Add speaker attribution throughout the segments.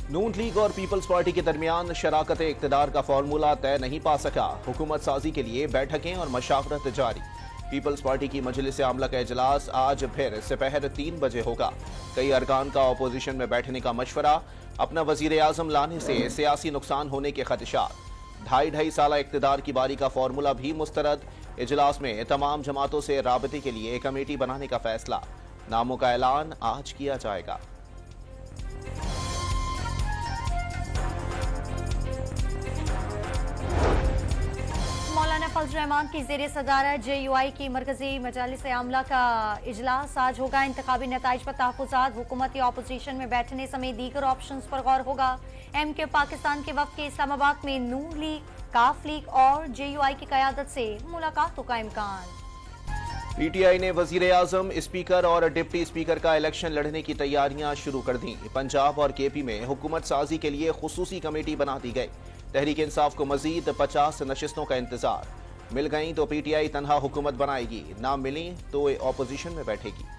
Speaker 1: نون league اور Peoples party کے درمیان شراکت اقتدار کا فارمولہ طے نہیں پا سکا، حکومت سازی کے لیے بیٹھکیں اور مشاورت جاری۔ پیپلز پارٹی کی مجلس عاملہ کا اجلاس آج پھر سپہر 3 بجے ہوگا۔ کئی ارکان کا اپوزیشن میں بیٹھنے کا مشورہ، اپنا وزیر اعظم لانے سے سیاسی نقصان ہونے کے خدشات۔ ڈھائی سالہ اقتدار کی باری کا فارمولہ بھی مسترد، اجلاس میں تمام جماعتوں سے رابطے کے لیے کمیٹی بنانے کا فیصلہ، ناموں کا اعلان آج کیا جائے گا۔
Speaker 2: مولانا فضل الرحمان کی زیر صدارت JUI کی مرکزی مجلس عاملہ کا اجلاس آج ہوگا۔ انتخابی نتائج پر تحفظات، حکومت یا اپوزیشن میں بیٹھنے سمیت دیگر آپشنز پر غور ہوگا۔ MK پاکستان کے وفد کے اسلام آباد میں نون لیگ، کاف لیگ اور JUI کی قیادت سے ملاقاتوں کا امکان۔
Speaker 1: PTI نے وزیر اعظم، اسپیکر اور ڈپٹی اسپیکر کا الیکشن لڑنے کی تیاریاں شروع کر دیں۔ پنجاب اور KP میں حکومت سازی کے لیے خصوصی کمیٹی بنا دی گئی۔ تحریک انصاف کو مزید 50 نشستوں کا انتظار، مل گئیں تو PTI تنہا حکومت بنائے گی، نہ ملیں تو اپوزیشن میں بیٹھے گی۔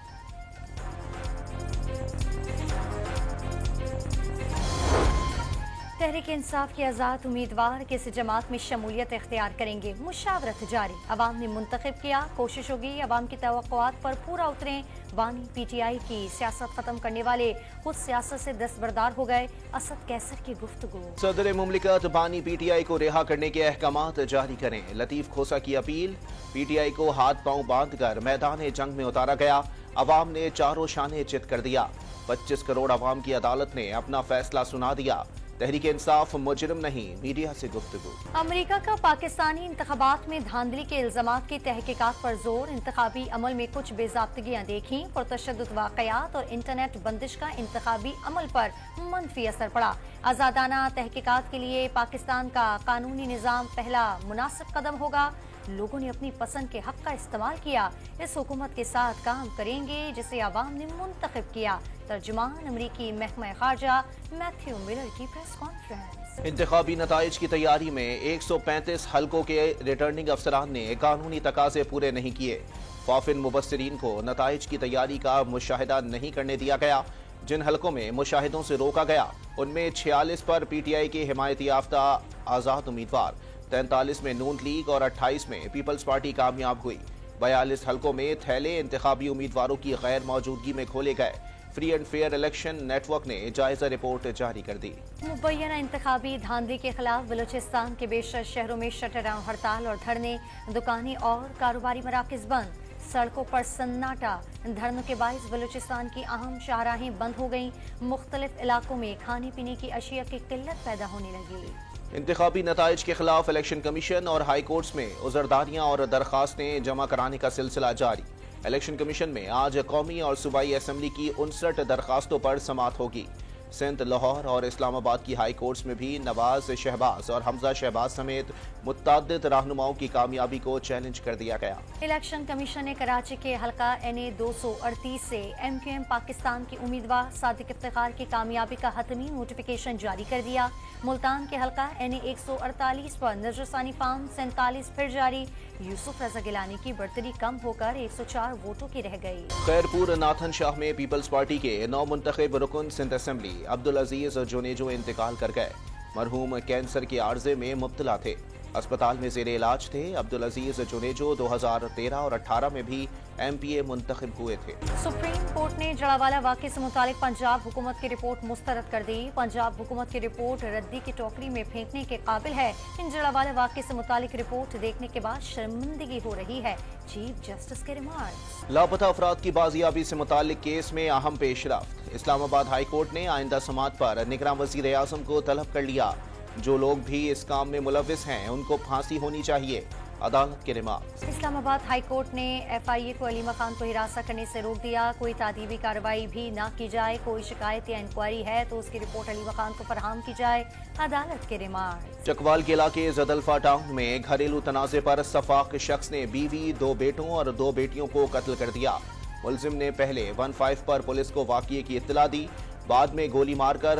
Speaker 2: تحریک انصاف کے آزاد امیدوار کس جماعت میں شمولیت اختیار کریں گے، مشاورت جاری۔ عوام نے منتخب کیا، کوشش ہوگی عوام کی توقعات پر پورا اتریں۔ بانی PTI کی سیاست ختم کرنے والے خود سیاست سے دستبردار ہو گئے، اسد کیسر کی گفتگو۔
Speaker 1: صدر مملکت بانی PTI کو رہا کرنے کے احکامات جاری کریں، لطیف کھوسا کی اپیل۔ PTI کو ہاتھ پاؤں باندھ کر میدان جنگ میں اتارا گیا، عوام نے چاروں شانے چت کر دیا۔ 25 کروڑ عوام کی عدالت نے اپنا فیصلہ سنا دیا۔ تحریک انصاف مجرم نہیں، میڈیا سے گفتگو۔
Speaker 2: امریکہ کا پاکستانی انتخابات میں دھاندلی کے الزامات کی تحقیقات پر زور، انتخابی عمل میں کچھ بے ضابطگیاں دیکھیں، پرتشدد واقعات اور انٹرنیٹ بندش کا انتخابی عمل پر منفی اثر پڑا۔ آزادانہ تحقیقات کے لیے پاکستان کا قانونی نظام پہلا مناسب قدم ہوگا، لوگوں نے اپنی پسند کے حق کا استعمال کیا، اس حکومت کے ساتھ کام کریں گے جسے عوام نے منتخب کیا۔ ترجمان امریکی محکمہ خارجہ میتھیو ملر کی پریس کانفرنس۔
Speaker 1: انتخابی نتائج کی تیاری میں 135 حلقوں کے ریٹرننگ افسران نے قانونی تقاضے پورے نہیں کیے۔ فافن مبصرین کو نتائج کی تیاری کا مشاہدہ نہیں کرنے دیا گیا۔ جن حلقوں میں مشاہدوں سے روکا گیا ان میں 46 پر PTI کے حمایت یافتہ آزاد امیدوار، 43 میں نون لیگ اور 28 میں پیپلز پارٹی کامیاب ہوئی۔ 42 حلقوں میں تھیلے انتخابی امیدواروں کی غیر موجودگی میں کھولے گئے۔ Free and fair election network نے جائزہ رپورٹ جاری کر دی۔
Speaker 2: مبینہ انتخابی دھاندلی کے خلاف بلوچستان کے بیشتر شہروں میں شٹر ڈاؤن ہڑتال اور دھرنے، دکانیں اور کاروباری مراکز بند، سڑکوں پر سناٹا۔ دھرنوں کے باعث بلوچستان کی اہم شاہراہیں بند ہو گئیں، مختلف علاقوں میں کھانے پینے کی اشیاء کی قلت پیدا ہونے لگی۔
Speaker 1: انتخابی نتائج کے خلاف الیکشن کمیشن اور ہائی کورٹس میں عذرداریاں اور درخواستیں جمع کرانے کا سلسلہ جاری۔ الیکشن کمیشن میں آج قومی اور صوبائی اسمبلی کی 59 درخواستوں پر سماعت ہوگی۔ سندھ، لاہور اور اسلام آباد کی ہائی کورٹس میں بھی نواز شہباز اور حمزہ شہباز سمیت متعدد رہنماؤں کی کامیابی کو چیلنج کر دیا گیا۔
Speaker 2: الیکشن کمیشن نے کراچی کے حلقہ NA 238 سے MQM پاکستان کے امیدوار صادق افتخار کی کامیابی کا حتمی نوٹیفیکیشن جاری کر دیا۔ ملتان کے حلقہ NA 148 پر نظر ثانی فارم 47 پھر جاری، یوسف رضا گیلانی کی برتری کم ہو کر 104 ووٹوں کی رہ گئی۔
Speaker 1: خیرپور ناتھن شاہ میں پیپلز پارٹی کے نو منتخب رکن سندھ اسمبلی عبدالعزیز جونیجو انتقال کر گئے۔ مرحوم کینسر کے عارضے میں مبتلا تھے، اسپتال میں زیر علاج تھے۔ عبدالعزیز جونیجو 2013 اور 18 میں بھی MPA منتخب ہوئے تھے۔
Speaker 2: سپریم کورٹ نے جڑاوالا واقعے سے متعلق پنجاب حکومت کی رپورٹ مسترد کر دی۔ پنجاب حکومت کی رپورٹ ردی کی ٹوکری میں پھینکنے کے قابل ہے۔ ان جڑاوالا واقعے سے متعلق رپورٹ دیکھنے کے بعد شرمندگی ہو رہی ہے، چیف جسٹس کے ریمارکس۔
Speaker 1: لاپتہ افراد کی بازیابی سے متعلق کیس میں اہم پیش رفت، اسلام آباد ہائی کورٹ نے آئندہ سماعت پر نگراں وزیر اعظم کو طلب کر لیا۔ جو لوگ بھی اس کام میں ملوث ہیں ان کو پھانسی ہونی چاہیے، عدالت کے ریمارکس۔
Speaker 2: اسلام آباد ہائی کورٹ نے FIA کو علیمہ خان کو ہراساں کرنے سے روک دیا، کوئی تعدیبی کارروائی بھی نہ کی جائے، کوئی شکایت یا انکوائری ہے تو اس کی رپورٹ علیمہ خان کو فراہم کی جائے، عدالت کے ریمارکس۔
Speaker 1: چکوال کے علاقے زدلفا ٹاؤن میں گھریلو تنازع پر سفاق شخص نے بیوی، 2 بیٹوں اور 2 بیٹیوں کو قتل کر دیا۔ ملزم نے پہلے 15 پر پولیس کو واقعے کی اطلاع دی، بعد میں گولی مار کر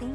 Speaker 2: 3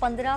Speaker 2: 15